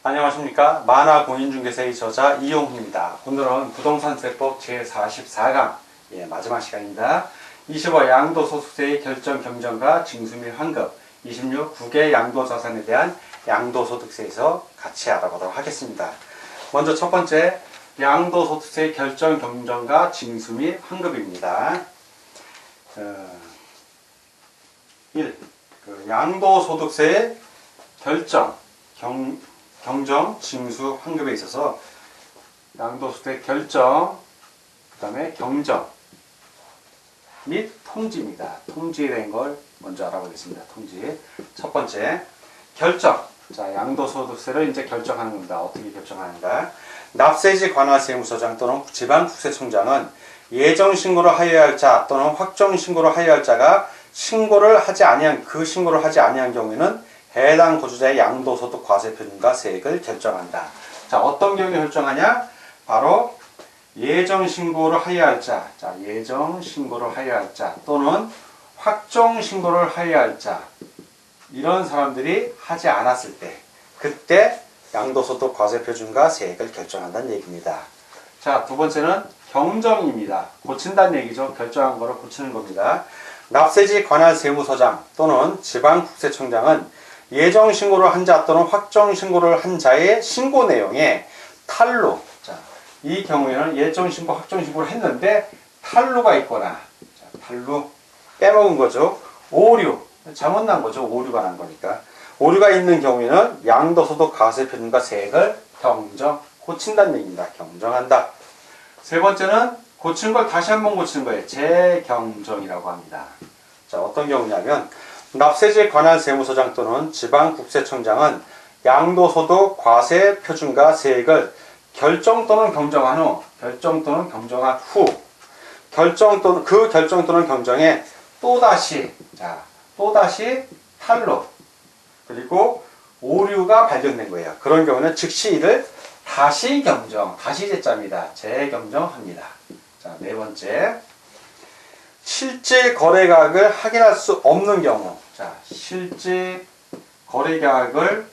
안녕하십니까. 만화공인중개사의 저자 이용훈입니다. 오늘은 부동산세법 제44강 마지막 시간입니다. 25 양도소득세의 결정 경정과 징수 및 환급, 26 국외 양도자산에 대한 양도소득세에서 같이 알아보도록 하겠습니다. 먼저 첫 번째 양도소득세의 결정 경정과 징수 및 환급입니다. 1. 양도소득세의 결정, 경정, 징수, 환급에 있어서 양도소득세 결정, 그 다음에 경정 및 통지입니다. 통지에 대한 걸 먼저 알아보겠습니다. 통지. 첫 번째, 결정. 자, 양도소득세를 이제 결정하는 겁니다. 어떻게 결정하는가? 납세지 관할세무서장 또는 지방국세청장은 예정신고를 하여야 할 자 또는 확정신고를 하여야 할 자가 신고를 하지 아니한 경우에는 해당 거주자의 양도소득 과세표준과 세액을 결정한다. 자, 어떤 경우에 결정하냐? 바로 예정신고를 하여야 할 자, 예정신고를 하여야 할 자 또는 확정신고를 하여야 할 자, 이런 사람들이 하지 않았을 때, 그때 양도소득 과세표준과 세액을 결정한다는 얘기입니다. 자, 두 번째는 경정입니다. 고친다는 얘기죠. 결정한 거를 고치는 겁니다. 납세지 관할세무서장 또는 지방국세청장은 예정신고를 한 자 또는 확정신고를 한 자의 신고 내용에 탈루, 자, 이 경우에는 예정신고, 확정신고를 했는데 탈루가 있거나, 자, 탈루, 빼먹은 거죠. 오류, 잘못 난 거죠. 오류가 난 거니까. 오류가 있는 경우에는 양도소득 과세표준과 세액을 고친다는 얘기입니다. 경정한다. 세 번째는 고친 걸 다시 한번 고치는 거예요. 재경정이라고 합니다. 자, 어떤 경우냐면 납세지 관할세무서장 또는 지방국세청장은 양도소득 과세표준과 세액을 결정 또는 경정한 후, 그 결정 또는 경정에 또다시 탈루, 그리고 오류가 발견된 거예요. 그런 경우는 즉시 이를 다시 경정, 다시 제자입니다. 재경정합니다. 자, 네 번째. 실제 거래가액을 확인할 수 없는 경우. 자, 실제 거래가액을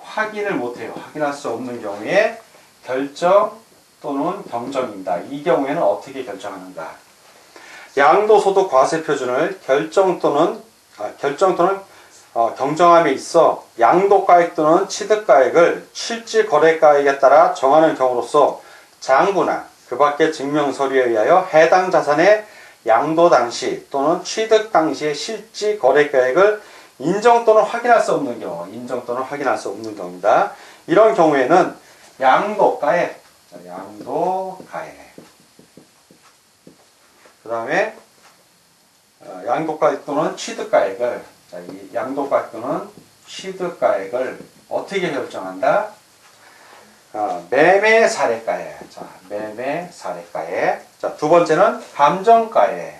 확인을 못해요. 확인할 수 없는 경우에 결정 또는 경정입니다. 이 경우에는 어떻게 결정하는가? 양도소득 과세표준을 결정 또는 경정함에 있어 양도가액 또는 취득가액을 실제 거래가액에 따라 정하는 경우로서 장부나 그 밖의 증명서류에 의하여 해당 자산의 양도 당시 또는 취득 당시의 실제 거래가액을 인정 또는 확인할 수 없는 경우입니다. 이런 경우에는 양도가액, 그 다음에 양도가액 또는 취득가액을, 이 양도가액 또는 취득가액을 어떻게 결정한다? 매매 사례가액. 자, 두 번째는 감정가액.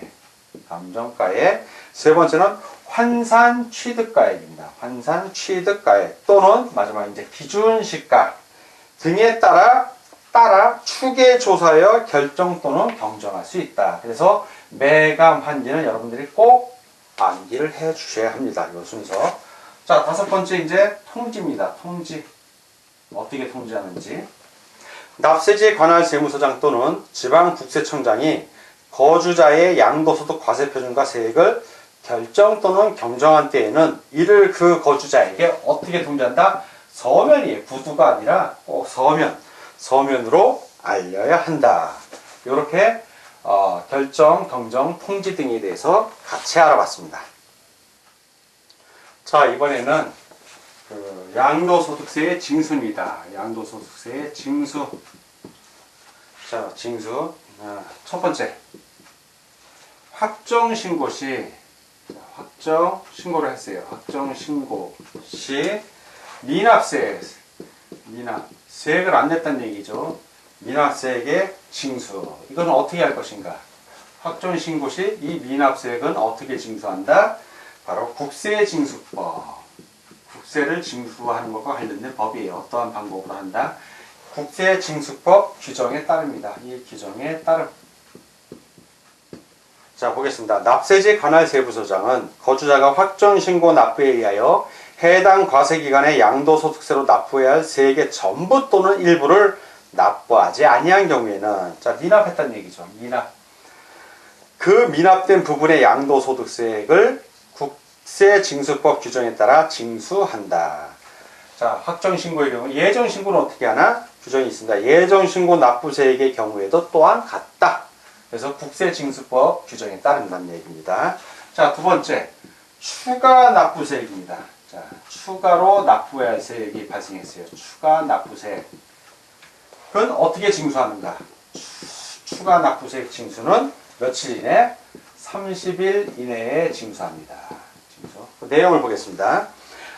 세 번째는 환산 취득가액입니다. 또는 마지막 이제 기준시가 등에 따라 추계 조사하여 결정 또는 경정할 수 있다. 그래서 매감 환지는 여러분들이 꼭 암기를 해 주셔야 합니다. 이 순서. 자, 다섯 번째 이제 통지입니다. 통지. 어떻게 통지하는지. 납세지 관할세무서장 또는 지방국세청장이 거주자의 양도소득 과세표준과 세액을 결정 또는 경정한 때에는 이를 그 거주자에게 어떻게 통지한다? 서면이에요. 구두가 아니라 꼭 서면으로 알려야 한다. 이렇게 결정, 경정, 통지 등에 대해서 같이 알아봤습니다. 자, 이번에는 양도소득세의 징수입니다. 양도소득세의 징수. 자, 징수. 첫 번째. 확정신고 시, 확정신고를 했어요. 확정신고 시, 세액을 안 냈다는 얘기죠. 미납세액의 징수. 이건 어떻게 할 것인가? 확정신고 시 이 미납세액은 어떻게 징수한다? 바로 국세징수법. 국세를 징수하는 것과 관련된 법이에요. 어떠한 방법으로 한다? 국세징수법 규정에 따릅니다. 이 규정에 따름. 자, 보겠습니다. 납세지 관할세무서장은 거주자가 확정신고 납부에 의하여 해당 과세기간에 양도소득세로 납부해야 할 세액의 전부 또는 일부를 납부하지 아니한 경우에는, 자, 미납했다는 얘기죠. 미납. 그 미납된 부분의 양도소득세액을 국세징수법 규정에 따라 징수한다. 자, 확정신고의 경우 예정신고는 어떻게 하나? 규정이 있습니다. 예정신고 납부세액의 경우에도 또한 같다. 그래서 국세징수법 규정에 따른다는 얘기입니다. 자, 두 번째, 추가 납부세액입니다. 자, 추가로 납부해야 할 세액이 발생했어요. 추가 납부세액. 그건 어떻게 징수하는가? 추가 납부세액 징수는 며칠 이내? 30일 이내에 징수합니다. 징수. 그 내용을 보겠습니다.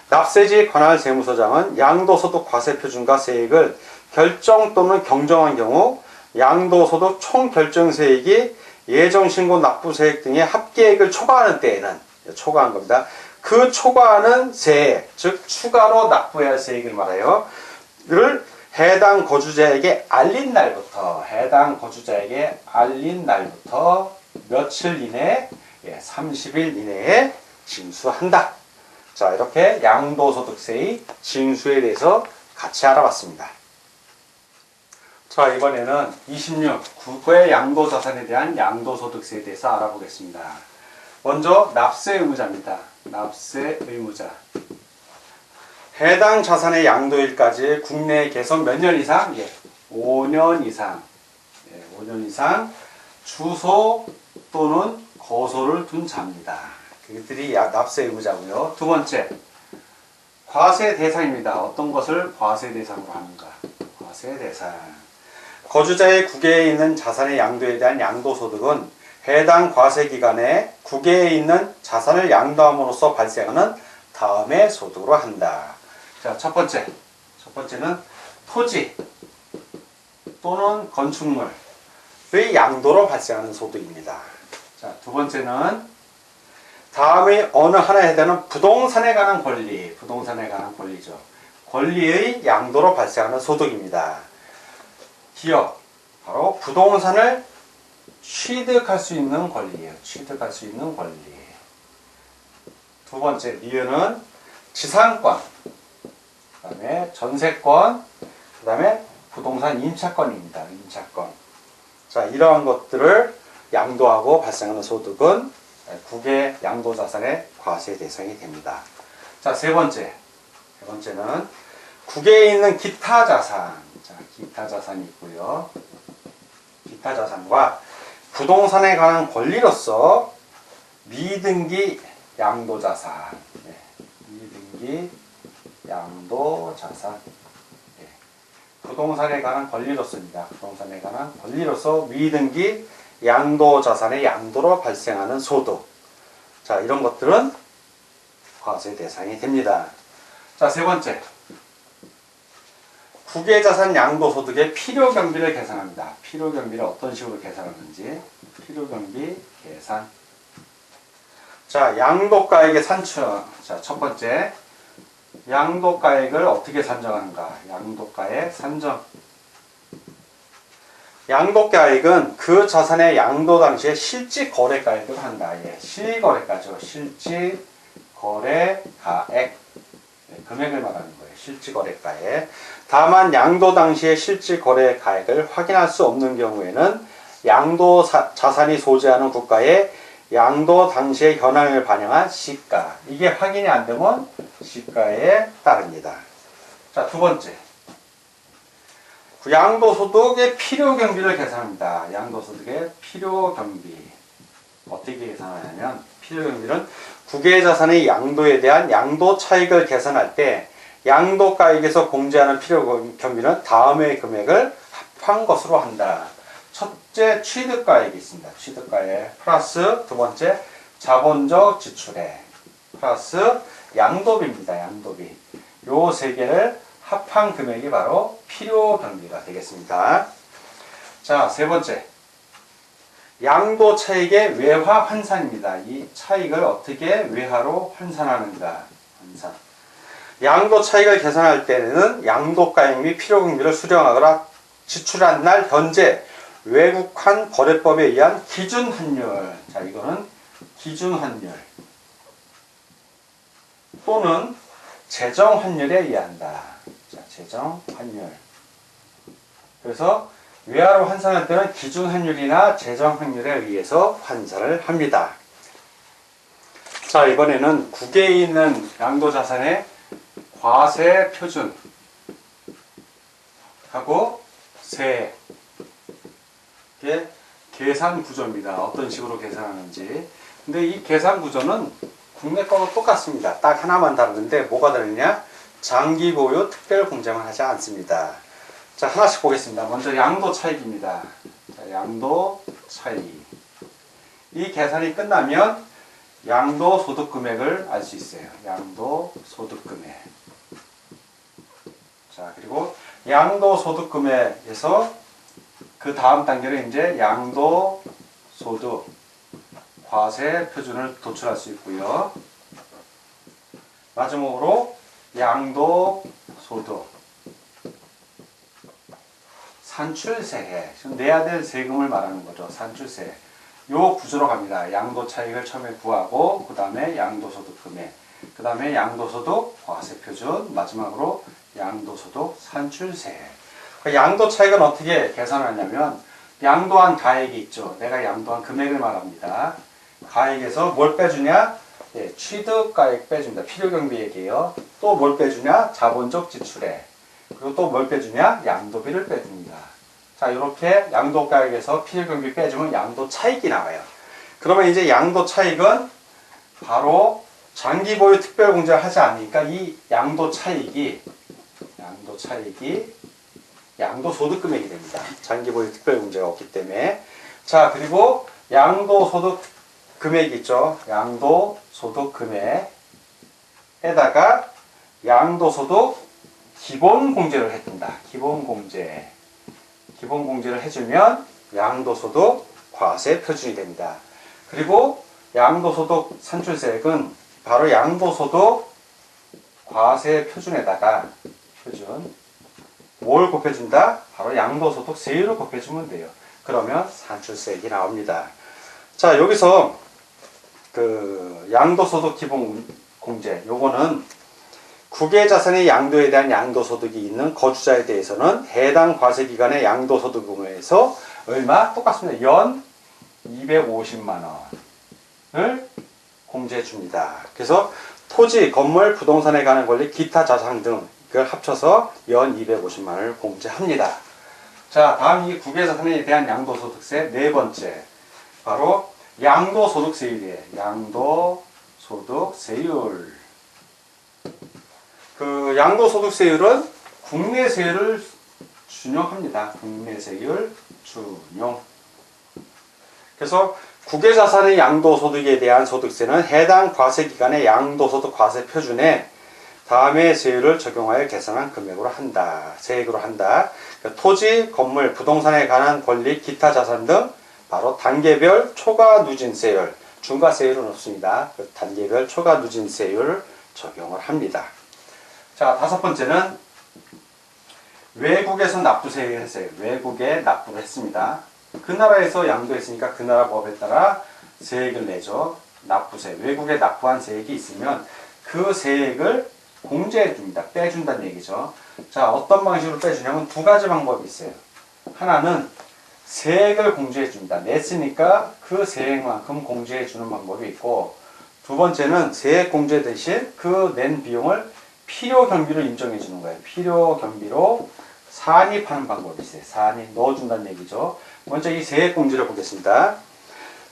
납세지 관할 세무서장은 양도소득 과세표준과 세액을 결정 또는 경정한 경우 양도소득 총결정세액이 예정신고 납부세액 등의 합계액을 초과하는 때에는, 초과한 겁니다. 그 초과하는 세액, 즉 추가로 납부해야 할 세액을 말해요. 를 해당 거주자에게 알린 날부터, 며칠 이내, 30일 이내에 징수한다. 자, 이렇게 양도소득세의 징수에 대해서 같이 알아봤습니다. 자, 이번에는 26, 국외 양도자산에 대한 양도소득세에 대해서 알아보겠습니다. 먼저 납세의무자입니다. 납세의무자. 해당 자산의 양도일까지 국내에 계속 몇 년 이상? 5년 이상. 5년 이상 주소 또는 거소를 둔 자입니다. 그들이 납세 의무자고요. 두 번째, 과세 대상입니다. 어떤 것을 과세 대상으로 하는가? 과세 대상. 거주자의 국외에 있는 자산의 양도에 대한 양도소득은 해당 과세 기간에 국외에 있는 자산을 양도함으로써 발생하는 다음의 소득으로 한다. 자, 첫 번째는 토지 또는 건축물의 양도로 발생하는 소득입니다. 자, 두 번째는 다음의 어느 하나에 해당하는 부동산에 관한 권리죠. 권리의 양도로 발생하는 소득입니다. 기업, 바로 부동산을 취득할 수 있는 권리예요. 두 번째, 리은은 지상권, 그 다음에 전세권, 그 다음에 부동산 임차권입니다. 자, 이러한 것들을 양도하고 발생하는 소득은 국외 양도자산의 과세 대상이 됩니다. 자, 세 번째는 국외에 있는 기타 자산. 자, 기타 자산이 있고요. 기타 자산과 부동산에 관한 권리로서 미등기 양도자산. 미등기 양도자산. 부동산에 관한 권리로서입니다. 부동산에 관한 권리로서 미등기 양도자산의 양도로 발생하는 소득. 자, 이런 것들은 과세 대상이 됩니다. 자, 세 번째. 국외자산 양도소득의 필요경비를 계산합니다. 필요경비를 어떤 식으로 계산하는지. 필요경비 계산. 자, 양도가액의 산출. 자, 첫 번째. 양도가액을 어떻게 산정하는가? 양도가액 산정. 양도가액은 그 자산의 양도 당시에 실질거래가액을 한다. 실거래가죠. 실질거래가액. 금액을 말하는 거예요. 실질거래가액. 다만 양도 당시의 실질거래가액을 확인할 수 없는 경우에는 양도 자산이 소재하는 국가의 양도 당시의 현황을 반영한 시가. 이게 확인이 안 되면 시가에 따릅니다. 자, 두 번째. 양도소득의 필요경비를 계산합니다. 양도소득의 필요경비. 어떻게 계산하냐면, 필요경비는 국외자산의 양도에 대한 양도 차익을 계산할 때 양도가액에서 공제하는 필요경비는 다음의 금액을 합한 것으로 한다. 첫째, 취득가액이 있습니다. 취득가액 플러스 두 번째, 자본적 지출액 플러스 양도비입니다. 양도비. 요 세 개를 합한 금액이 바로 필요경비가 되겠습니다. 자, 세 번째. 양도 차익의 외화 환산입니다. 이 차익을 어떻게 외화로 환산하는가? 환산. 양도 차익을 계산할 때는 양도가액 및 필요경비를 수령하거나 지출한 날 현재 외국환 거래법에 의한 기준환율. 자, 이거는 기준환율. 또는 재정 환율에 의한다. 자, 재정 환율. 그래서 외화로 환산할 때는 기준 환율이나 재정 환율에 의해서 환산을 합니다. 자, 이번에는 국외에 있는 양도 자산의 과세 표준 하고 세액 계산 구조입니다. 어떤 식으로 계산하는지. 근데 이 계산 구조는 국내 거와 똑같습니다. 딱 하나만 다르는데 뭐가 다르냐? 장기 보유 특별 공제만 하지 않습니다. 자, 하나씩 보겠습니다. 먼저 양도 차익입니다. 자, 양도 차익. 이 계산이 끝나면 양도 소득 금액을 알 수 있어요. 양도 소득 금액. 자, 그리고 양도 소득 금액에서 그 다음 단계로 이제 양도 소득 과세 표준을 도출할 수 있고요. 마지막으로 양도 소득 산출세액, 내야 될 세금을 말하는 거죠. 산출세액. 요 구조로 갑니다. 양도 차익을 처음에 구하고 그 다음에 양도소득 금액, 그 다음에 양도소득 과세표준, 마지막으로 양도소득 산출세액. 양도 차익은 어떻게 계산하냐면 양도한 가액이 있죠. 내가 양도한 금액을 말합니다. 가액에서 뭘 빼주냐? 예, 취득가액 빼줍니다. 필요경비액이에요. 또 뭘 빼주냐? 자본적 지출액. 그리고 또 뭘 빼주냐? 양도비를 빼줍니다. 자, 이렇게 양도가액에서 필요경비 빼주면 양도 차익이 나와요. 그러면 이제 양도 차익은 바로 장기 보유 특별 공제를 하지 않으니까 이 양도 차익이 양도 소득 금액이 됩니다. 장기 보유 특별 공제가 없기 때문에. 자, 그리고 양도 소득 금액이 있죠. 양도 소득 금액에다가 양도 소득 기본 공제를 해준다. 기본 공제를 해주면 양도소득 과세 표준이 됩니다. 그리고 양도소득 산출세액은 바로 양도소득 과세 표준에다가 뭘 곱해준다? 바로 양도소득 세율을 곱해주면 돼요. 그러면 산출세액이 나옵니다. 자, 여기서 그 양도소득 기본 공제, 요거는 국외자산의 양도에 대한 양도소득이 있는 거주자에 대해서는 해당 과세기간의 양도소득금에서 얼마? 똑같습니다. 연 250만 원을 공제해 줍니다. 그래서 토지, 건물, 부동산에 관한 권리, 기타 자산 등을 합쳐서 연 250만 원을 공제합니다. 자, 다음 이 국외자산에 대한 양도소득세 네 번째, 바로 양도소득세율이에요. 양도소득세율. 그 양도소득세율은 국내세율을 준용합니다. 국내세율 준용. 그래서 국외자산의 양도소득에 대한 소득세는 해당 과세기간의 양도소득 과세 표준에 다음의 세율을 적용하여 계산한 금액으로 한다. 세액으로 한다. 그러니까 토지, 건물, 부동산에 관한 권리, 기타 자산 등 바로 단계별 초과 누진세율, 중과세율은 없습니다. 그 단계별 초과 누진세율을 적용을 합니다. 자, 다섯 번째는 외국에서 납부세액을 했어요. 외국에 납부를 했습니다. 그 나라에서 양도했으니까 그 나라 법에 따라 세액을 내죠. 납부세. 외국에 납부한 세액이 있으면 그 세액을 공제해 줍니다. 빼준다는 얘기죠. 자, 어떤 방식으로 빼주냐면 두 가지 방법이 있어요. 하나는 세액을 공제해 줍니다. 냈으니까 그 세액만큼 공제해 주는 방법이 있고, 두 번째는 세액 공제 대신 그 낸 비용을 필요 경비로 인정해 주는 거예요. 필요 경비로 산입하는 방법이 있어요. 산입 넣어준다는 얘기죠. 먼저 이 세액 공제를 보겠습니다.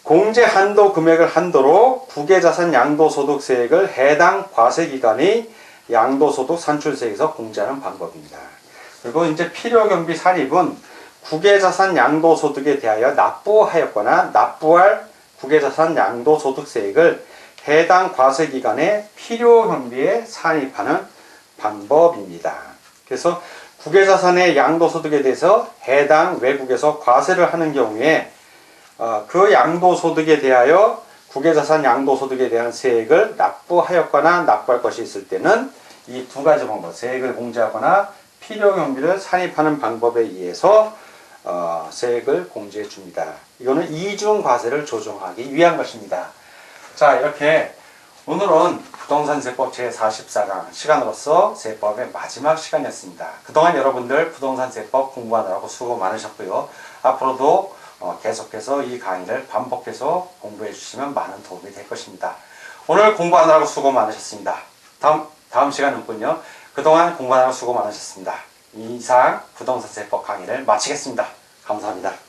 공제 한도 금액을 한도로 국외자산 양도소득세액을 해당 과세기간의 양도소득 산출세액에서 공제하는 방법입니다. 그리고 이제 필요 경비 산입은 국외자산 양도소득에 대하여 납부하였거나 납부할 국외자산 양도소득세액을 해당 과세기간에 필요 경비에 산입하는 방법입니다. 그래서 국외자산의 양도소득에 대해서 해당 외국에서 과세를 하는 경우에 그 양도소득에 대하여 국외자산 양도소득에 대한 세액을 납부하였거나 납부할 것이 있을 때는 이 두 가지 방법, 세액을 공제하거나 필요 경비를 산입하는 방법에 의해서 세액을 공제해 줍니다. 이거는 이중 과세를 조정하기 위한 것입니다. 자, 이렇게 오늘은 부동산세법 제44강 시간으로서 세법의 마지막 시간이었습니다. 그동안 여러분들 부동산세법 공부하느라고 수고 많으셨고요. 앞으로도 계속해서 이 강의를 반복해서 공부해 주시면 많은 도움이 될 것입니다. 오늘 공부하느라고 수고 많으셨습니다. 다음 시간은군요. 그동안 공부하느라고 수고 많으셨습니다. 이상 부동산세법 강의를 마치겠습니다. 감사합니다.